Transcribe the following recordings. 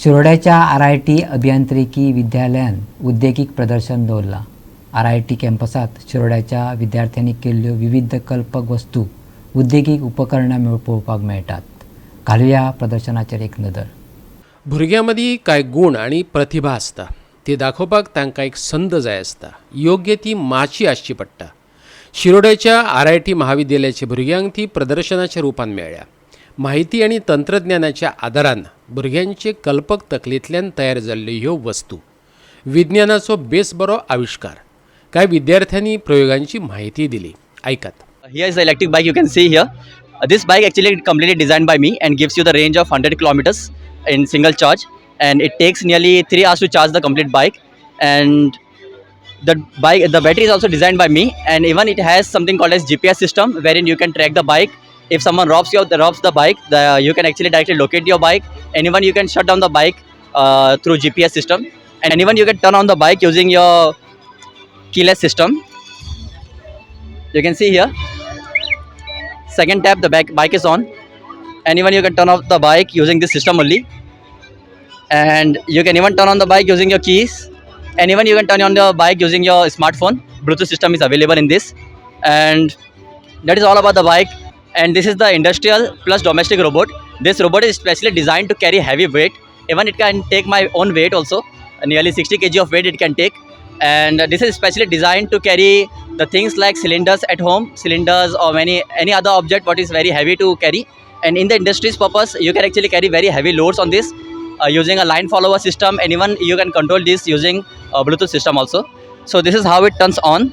शिरोड्याच्या आरआयट अभियांत्रिकी विद्यालयान उद्देगीक प्रदर्शन दवरला। आरआयट कॅम्पसात शिरोड्याच्या विद्यार्थ्यांनी केल्ल्यो विविध कल्पक वस्तू उद्देगीक उपकरणां पळोवपाक मेळटात। घालुया प्रदर्शनाचेर एक नदर। भुरग्यांमदीं कांय गुण आनी प्रतिभा आसता, ती दाखोवपाक तांकां एक संद जाय आसता, योग्य ती माची आसची पडटा। शिरोड्याच्या आरआयट महाविद्यालयाच्या भुरग्यांक ती प्रदर्शनाच्या रुपान मेळ्ळ्या। माहिती आनी तंत्रज्ञानाच्या आदारान भुरग्यांचे कल्पक तकलेंतल्यान तयार जाल्ल्यो ह्यो वस्तू, विज्ञानाचो बेस बरो आविष्कार। कांय विद्यार्थ्यांनी प्रयोगांची माहिती दिली, ऐकात। Here is the electric bike you can see here. This bike actually completely designed by me and gives you the range of 100 kilometers in single charge, and it takes nearly 3 hours to charge the complete bike. And the battery is also designed by me, and even it has something called as GPS system, wherein you can track the bike. If someone robs the bike, you can actually directly locate your bike, and even you can shut down the bike through GPS system, and even you can turn on the bike using your keyless system. You can see here, second tap, the bike is on, and even you can turn off the bike using this system only, and you can even turn on the bike using your keys, and even you can turn on the bike using your smartphone. Bluetooth system is available in this, and that is all about the bike. And this is the industrial plus domestic robot. This robot is specially designed to carry heavy weight. Even it can take my own weight also, nearly 60 kg of weight it can take. And this is specially designed to carry the things like cylinders at home, cylinders or any other object what is very heavy to carry. And in the industry's purpose, you can actually carry very heavy loads on this using a line follower system, and even you can control this using a Bluetooth system also. So this is how it turns on.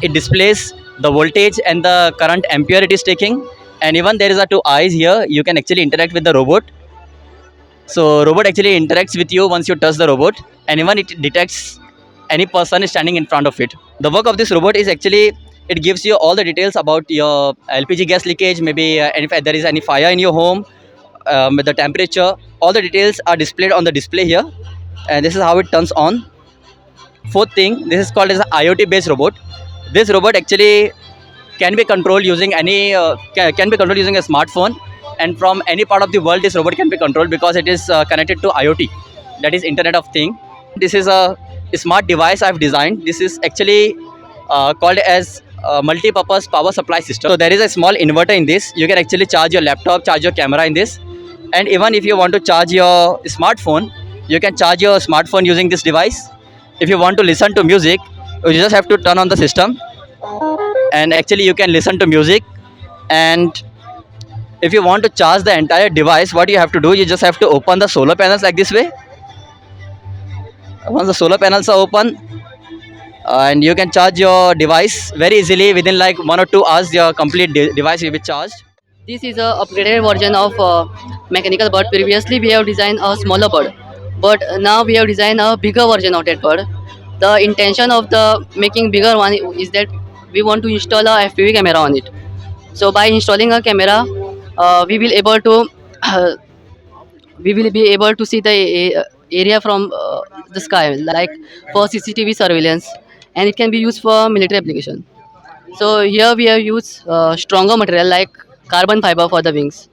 It displays the voltage and the current ampere it is taking, and even there is 2 eyes here. You can actually interact with the robot. So robot actually interacts with you once you touch the robot, and even it detects any person is standing in front of it. The work of this robot is actually, it gives you all the details about your LPG gas leakage, maybe if there is any fire in your home, the temperature, all the details are displayed on the display here, and this is how it turns on. Fourth thing, this is called as an IoT based robot. This robot actually can be controlled using using a smartphone, and from any part of the world this robot can be controlled because it is connected to IoT, that is Internet of Things. This is a smart device I've designed. This is actually called as a multi-purpose power supply system. So there is a small inverter in this. You can actually charge your laptop, charge your camera in this, and even if you want to charge your smartphone, you can charge your smartphone using this device. If you want to listen to music, you just have to turn on the system, and actually you can listen to music. And if you want to charge the entire device, what you have to do, you just have to open the solar panels like this way. Once the solar panels are open, and you can charge your device very easily. Within like 1 or 2 hours, your complete device will be charged. This is a upgraded version of mechanical bird. Previously we have designed a smaller bird, but now we have designed a bigger version of that bird. The intention of the making bigger one is that we want to install a FPV camera on it. So by installing a camera, we will be able to see the area from the sky, like for CCTV surveillance, and it can be used for military application. So here we have used stronger material like carbon fiber for the wings.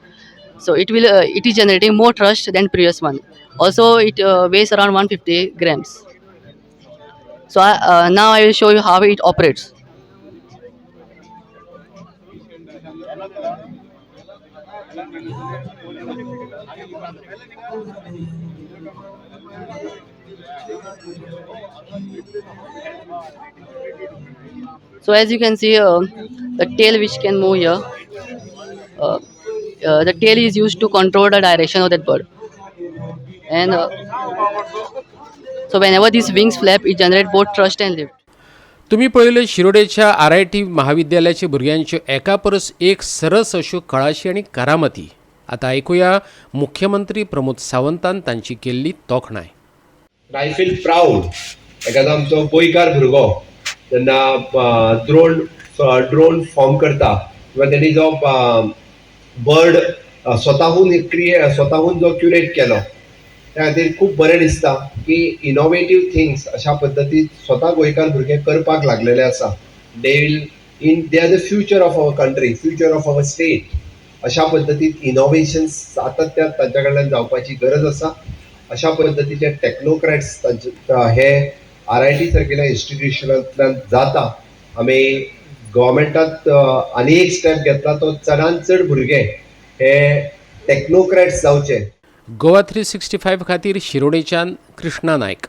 So it is generating more thrust than previous one. Also it weighs around 150 grams. So now I will show you how it operates. So as you can see, the tail which can move here, the tail is used to control the direction of that bird, and so whenever these wings flap, it generates both thrust and lift. तुम्ही पळयले शिरोडेच्या आरआयट महाविद्यालयाच्या भुरग्यांच्यो एका परस एक सरस अश्यो कळाशी आनी करामती। आता ऐकुया मुख्यमंत्री प्रमोद सावंतान तांची केल्ली तोखणाय। आय फील प्राऊड एखादा आमचो गोंयकार भुरगो जेन्ना ड्रोन फॉर्म करता किंवा तेणी जो बर्ड स्वताहून जो क्युरेट केलो, त्या खातीर खूब बरें दिसता की इनोवेटीव थिंग्स अशा पद्दतीन स्वता गोंयकार भुरगे करपाक लागलेले आसा. They are the future of our country, future of our state. अशा पद्दतीन इनोव्हेशन्स सातत्यान तांच्या कडल्यान जावपाची गरज आसा. अशा पद्दतीचे टेक्नोक्रेट्स हे आरआयटी सारकेल्या इन्स्टिट्यूशनांतल्यान जाता. आमी गव्हर्मेंटात आनी एक स्टेप घेतला, तो चडांत चड भुरगे हे टेक्नोक्रेट्स जावचे. गोवा 365 खातीर शिरोडेच्यान कृष्णा नायक.